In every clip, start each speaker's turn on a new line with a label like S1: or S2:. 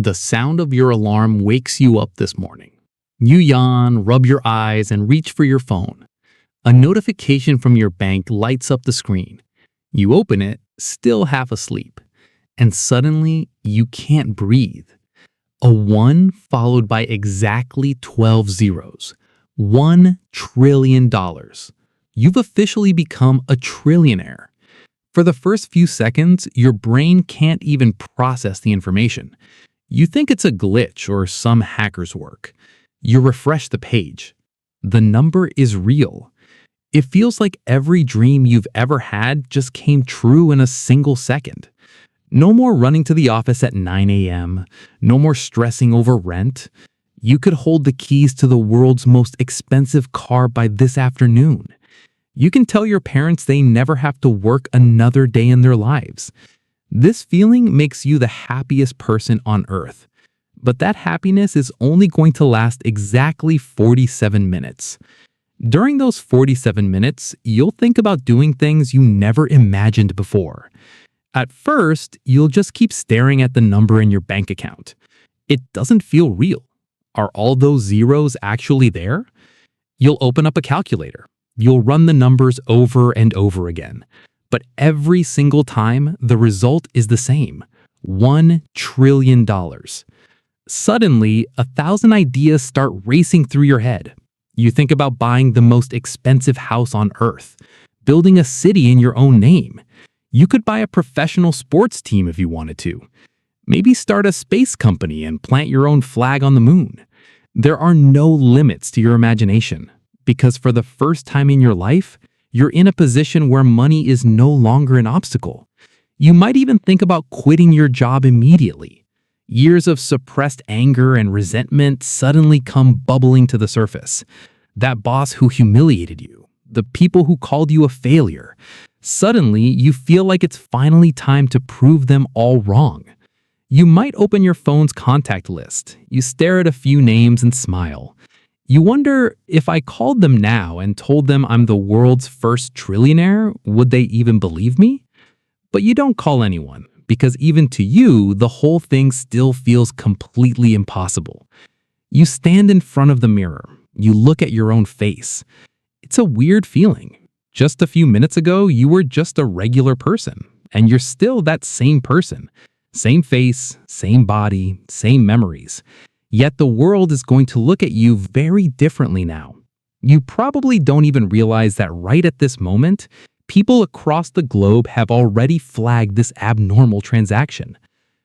S1: The sound of your alarm wakes you up this morning. You yawn, rub your eyes, and reach for your phone. A notification from your bank lights up the screen. You open it, still half asleep, and suddenly you can't breathe. A 1 followed by exactly 12 zeros. $1 trillion. You've officially become a trillionaire. For the first few seconds, your brain can't even process the information. You think it's a glitch or some hacker's work. You refresh the page. The number is real. It feels like every dream you've ever had just came true in a single second. No more running to the office at 9 a.m. No more stressing over rent. You could hold the keys to the world's most expensive car by this afternoon. You can tell your parents they never have to work another day in their lives. This feeling makes you the happiest person on earth. But that happiness is only going to last exactly 47 minutes. During those 47 minutes, you'll think about doing things you never imagined before. At first, you'll just keep staring at the number in your bank account. It doesn't feel real. Are all those zeros actually there? You'll open up a calculator. You'll run the numbers over and over again. But every single time, the result is the same. $1 trillion. Suddenly, 1,000 ideas start racing through your head. You think about buying the most expensive house on earth, building a city in your own name. You could buy a professional sports team if you wanted to. Maybe start a space company and plant your own flag on the moon. There are no limits to your imagination, because for the first time in your life, you're in a position where money is no longer an obstacle. You might even think about quitting your job immediately. Years of suppressed anger and resentment suddenly come bubbling to the surface. That boss who humiliated you, the people who called you a failure. Suddenly, you feel like it's finally time to prove them all wrong. You might open your phone's contact list. You stare at a few names and smile. You wonder, if I called them now and told them I'm the world's first trillionaire, would they even believe me? But you don't call anyone, because even to you, the whole thing still feels completely impossible. You stand in front of the mirror. You look at your own face. It's a weird feeling. Just a few minutes ago, you were just a regular person, and you're still that same person. Same face, same body, same memories. Yet the world is going to look at you very differently now. You probably don't even realize that right at this moment, people across the globe have already flagged this abnormal transaction.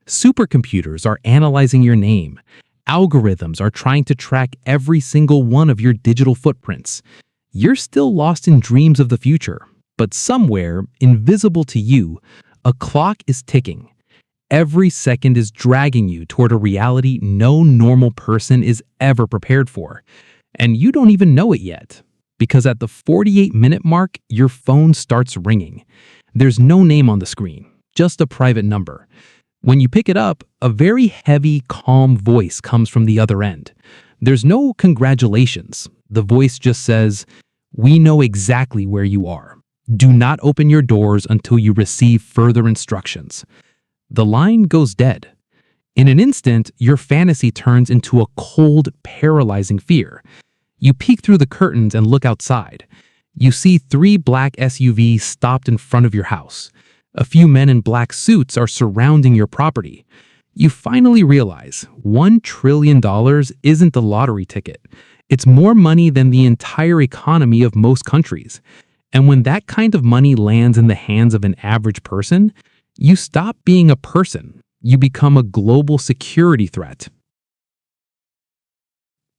S1: Supercomputers are analyzing your name. Algorithms are trying to track every single one of your digital footprints. You're still lost in dreams of the future, but somewhere, invisible to you, a clock is ticking. Every second is dragging you toward a reality no normal person is ever prepared for. And you don't even know it yet, because at the 48-minute mark, your phone starts ringing. There's no name on the screen, just a private number. When you pick it up, a very heavy, calm voice comes from the other end. There's no congratulations. The voice just says, "We know exactly where you are. Do not open your doors until you receive further instructions." The line goes dead. In an instant, your fantasy turns into a cold, paralyzing fear. You peek through the curtains and look outside. You see 3 black SUVs stopped in front of your house. A few men in black suits are surrounding your property. You finally realize $1 trillion isn't the lottery ticket. It's more money than the entire economy of most countries. And when that kind of money lands in the hands of an average person, you stop being a person. You become a global security threat.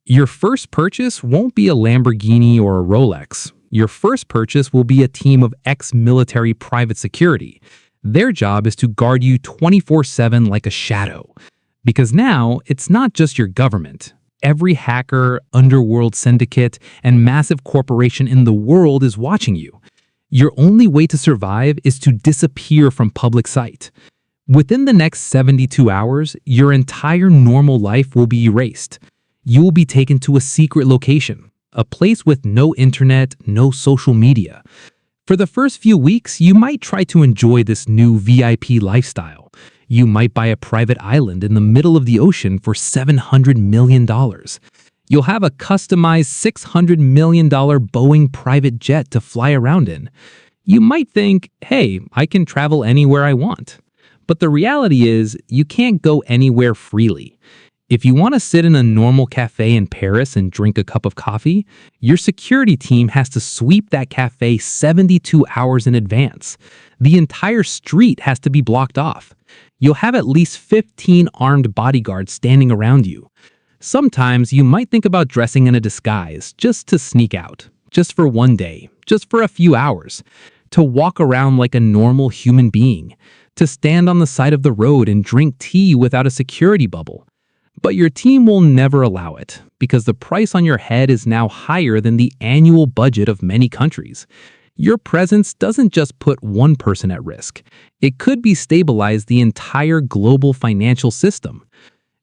S1: Your first purchase won't be a Lamborghini or a Rolex. Your first purchase will be a team of ex-military private security. Their job is to guard you 24/7 like a shadow. Because now, it's not just your government. Every hacker, underworld syndicate, and massive corporation in the world is watching you. Your only way to survive is to disappear from public sight. Within the next 72 hours, your entire normal life will be erased. You will be taken to a secret location, a place with no internet, no social media. For the first few weeks, you might try to enjoy this new VIP lifestyle. You might buy a private island in the middle of the ocean for $700 million. You'll have a customized $600 million Boeing private jet to fly around in. You might think, hey, I can travel anywhere I want. But the reality is, you can't go anywhere freely. If you want to sit in a normal cafe in Paris and drink a cup of coffee, your security team has to sweep that cafe 72 hours in advance. The entire street has to be blocked off. You'll have at least 15 armed bodyguards standing around you. Sometimes you might think about dressing in a disguise just to sneak out, just for one day, just for a few hours, to walk around like a normal human being, to stand on the side of the road and drink tea without a security bubble. But your team will never allow it, because the price on your head is now higher than the annual budget of many countries. Your presence doesn't just put one person at risk. It could destabilize the entire global financial system.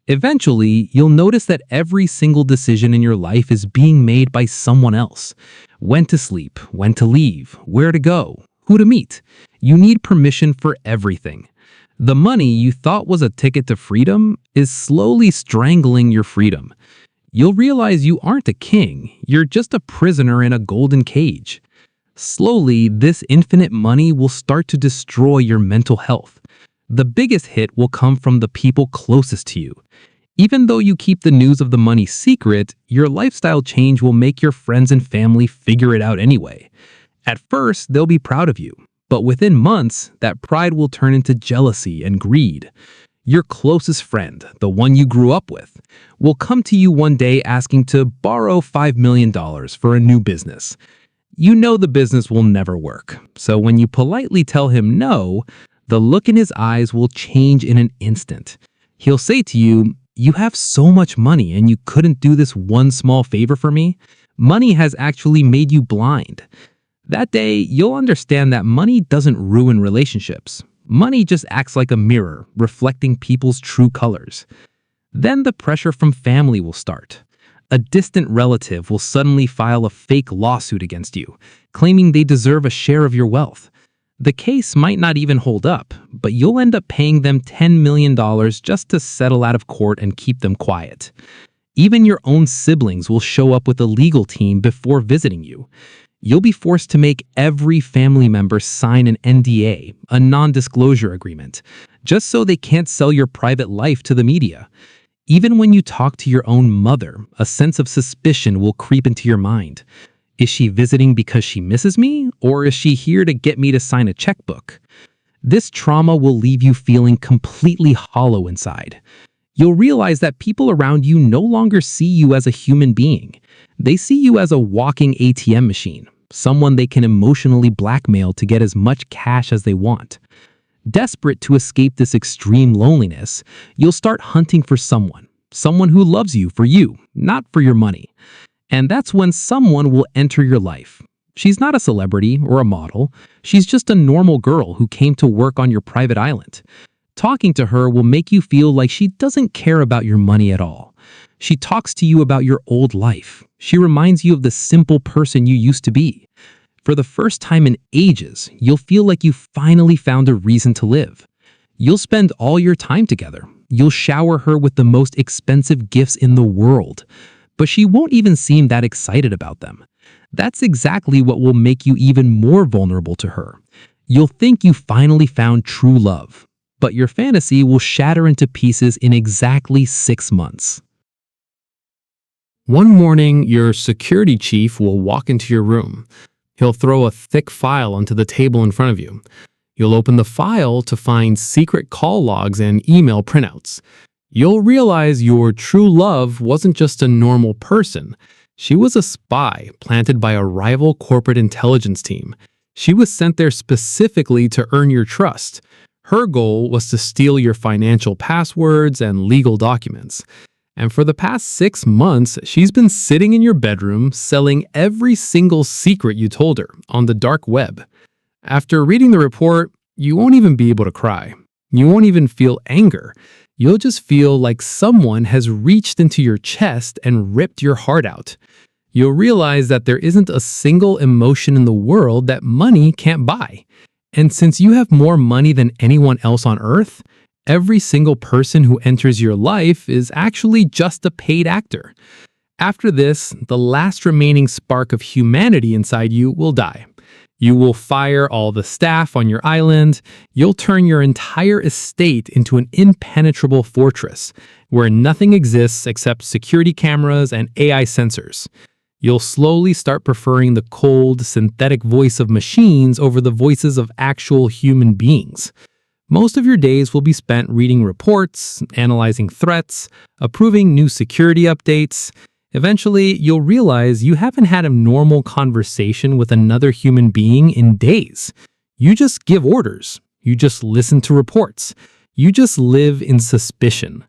S1: Eventually, you'll notice that every single decision in your life is being made by someone else. When to sleep, when to leave, where to go, who to meet. You need permission for everything. The money you thought was a ticket to freedom is slowly strangling your freedom. You'll realize you aren't a king, you're just a prisoner in a golden cage. Slowly, this infinite money will start to destroy your mental health. The biggest hit will come from the people closest to you. Even though you keep the news of the money secret, your lifestyle change will make your friends and family figure it out anyway. At first, they'll be proud of you. But within months, that pride will turn into jealousy and greed. Your closest friend, the one you grew up with, will come to you one day asking to borrow $5 million for a new business. You know the business will never work, so when you politely tell him no, the look in his eyes will change in an instant. He'll say to you, "You have so much money and you couldn't do this one small favor for me? Money has actually made you blind." That day, you'll understand that money doesn't ruin relationships. Money just acts like a mirror, reflecting people's true colors. Then the pressure from family will start. A distant relative will suddenly file a fake lawsuit against you, claiming they deserve a share of your wealth. The case might not even hold up, but you'll end up paying them $10 million just to settle out of court and keep them quiet. Even your own siblings will show up with a legal team before visiting you. You'll be forced to make every family member sign an NDA, a non-disclosure agreement, just so they can't sell your private life to the media. Even when you talk to your own mother, a sense of suspicion will creep into your mind. Is she visiting because she misses me, or is she here to get me to sign a checkbook? This trauma will leave you feeling completely hollow inside. You'll realize that people around you no longer see you as a human being. They see you as a walking ATM machine, someone they can emotionally blackmail to get as much cash as they want. Desperate to escape this extreme loneliness, you'll start hunting for someone who loves you for you, not for your money. And that's when someone will enter your life. She's not a celebrity or a model. She's just a normal girl who came to work on your private island. Talking to her will make you feel like she doesn't care about your money at all. She talks to you about your old life. She reminds you of the simple person you used to be. For the first time in ages, you'll feel like you finally found a reason to live. You'll spend all your time together. You'll shower her with the most expensive gifts in the world. But she won't even seem that excited about them. That's exactly what will make you even more vulnerable to her. You'll think you finally found true love, but your fantasy will shatter into pieces in exactly 6 months. One morning, your security chief will walk into your room. He'll throw a thick file onto the table in front of you. You'll open the file to find secret call logs and email printouts. You'll realize your true love wasn't just a normal person. She was a spy planted by a rival corporate intelligence team. She was sent there specifically to earn your trust. Her goal was to steal your financial passwords and legal documents. And for the past 6 months, she's been sitting in your bedroom selling every single secret you told her on the dark web. After reading the report, you won't even be able to cry. You won't even feel anger. You'll just feel like someone has reached into your chest and ripped your heart out. You'll realize that there isn't a single emotion in the world that money can't buy. And since you have more money than anyone else on earth, Every single person who enters your life is actually just a paid actor. After this, the last remaining spark of humanity inside you will die. You will fire all the staff on your island. You'll turn your entire estate into an impenetrable fortress where nothing exists except security cameras and AI sensors. You'll slowly start preferring the cold, synthetic voice of machines over the voices of actual human beings. Most of your days will be spent reading reports, analyzing threats, approving new security updates. Eventually, you'll realize you haven't had a normal conversation with another human being in days. You just give orders. You just listen to reports. You just live in suspicion.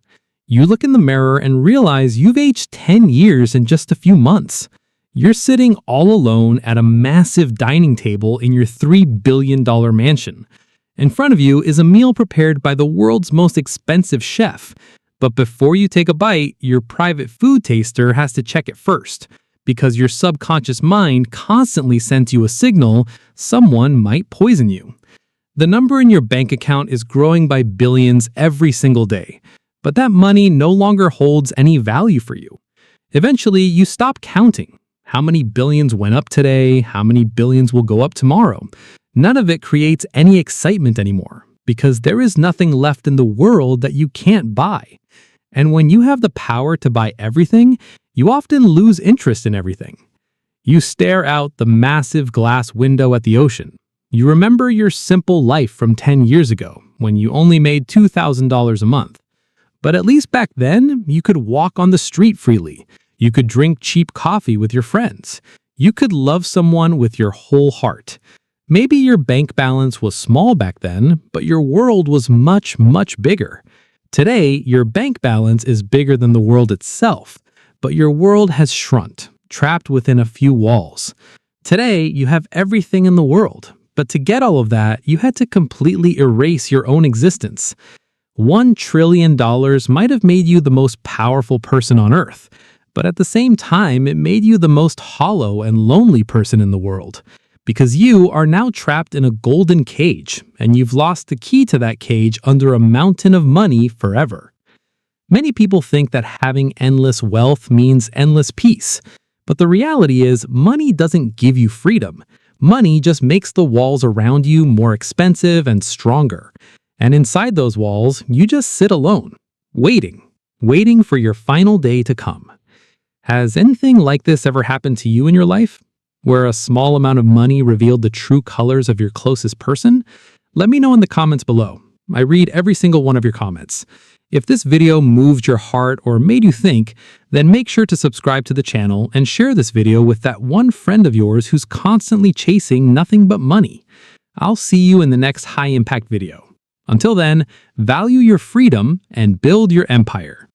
S1: You look in the mirror and realize you've aged 10 years in just a few months. You're sitting all alone at a massive dining table in your $3 billion mansion. In front of you is a meal prepared by the world's most expensive chef. But before you take a bite, your private food taster has to check it first, because your subconscious mind constantly sends you a signal someone might poison you. The number in your bank account is growing by billions every single day, but that money no longer holds any value for you. Eventually, you stop counting. How many billions went up today? How many billions will go up tomorrow? None of it creates any excitement anymore, because there is nothing left in the world that you can't buy. And when you have the power to buy everything, you often lose interest in everything. You stare out the massive glass window at the ocean. You remember your simple life from 10 years ago, when you only made $2,000 a month. But at least back then, you could walk on the street freely. You could drink cheap coffee with your friends. You could love someone with your whole heart. Maybe your bank balance was small back then, but your world was much, much bigger. Today, your bank balance is bigger than the world itself, but your world has shrunk, trapped within a few walls. Today, you have everything in the world, but to get all of that, you had to completely erase your own existence. $1 trillion might have made you the most powerful person on Earth, but at the same time, it made you the most hollow and lonely person in the world. Because you are now trapped in a golden cage, and you've lost the key to that cage under a mountain of money forever. Many people think that having endless wealth means endless peace, but the reality is money doesn't give you freedom. Money just makes the walls around you more expensive and stronger. And inside those walls, you just sit alone, waiting for your final day to come. Has anything like this ever happened to you in your life? Where a small amount of money revealed the true colors of your closest person? Let me know in the comments below. I read every single one of your comments. If this video moved your heart or made you think, then make sure to subscribe to the channel and share this video with that one friend of yours who's constantly chasing nothing but money. I'll see you in the next high-impact video. Until then, value your freedom and build your empire.